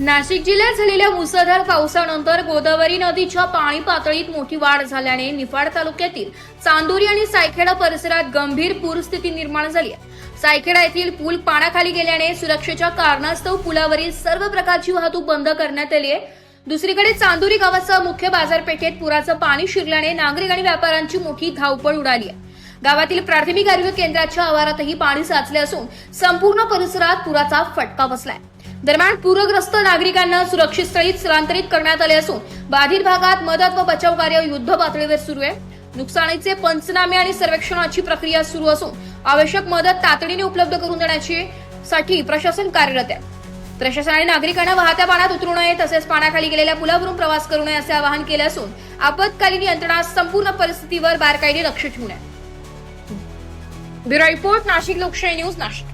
नाशिक जिल्ह्यात झालेल्या मुसळधार पावसानंतर गोदावरी नदीच्या पाणी पातळीत मोठी वाढ झाल्याने निफाड तालुक्यातील चांदोरी आणि सायखेडा परिसरात गंभीर पूरस्थिती निर्माण झाली आहे। सायखेडा येथील पूल पाण्याखाली गेल्याने सुरक्षेच्या कारणास्तव पुलावरील सर्व प्रकारची वाहतूक बंद करण्यात आली आहे। दुसरीकडे चांदोरी गावाचा मुख्य बाजारपेठेत पुराचं पाणी शिरल्याने नागरिक आणि व्यापाऱ्यांची मोठी धावपळ उडाली आहे। गावातील प्राथमिक आरोग्य केंद्राच्या आवारातही पाणी साचले असून संपूर्ण परिसरात पुराचा फटका बसलाय। दरम्यान पूरग्रस्त नागरिकांना सुरक्षित स्थळी स्थलांतरित करण्यात आले असून बाधित भागात मदत व बचाव कार्य युद्ध पातळीवर सुरू आहे। नुकसानीचे पंचनामे आणि सर्वेक्षणाची प्रक्रिया सुरू असून आवश्यक मदत तातडीने उपलब्ध करून देण्यासाठी प्रशासन कार्यरत आहे। प्रशासनाने नागरिकांना वाहत्या पाण्यात उतरू नये तसेच पाण्याखाली गेलेल्या पुलावरून प्रवास करू नये असे आवाहन केले असून आपत्कालीन यंत्रणा संपूर्ण परिस्थितीवर बारकाईने लक्ष ठेवून आहे। ब्युरो रिपोर्ट, नाशिक लोकशाही न्यूज, नाशिक।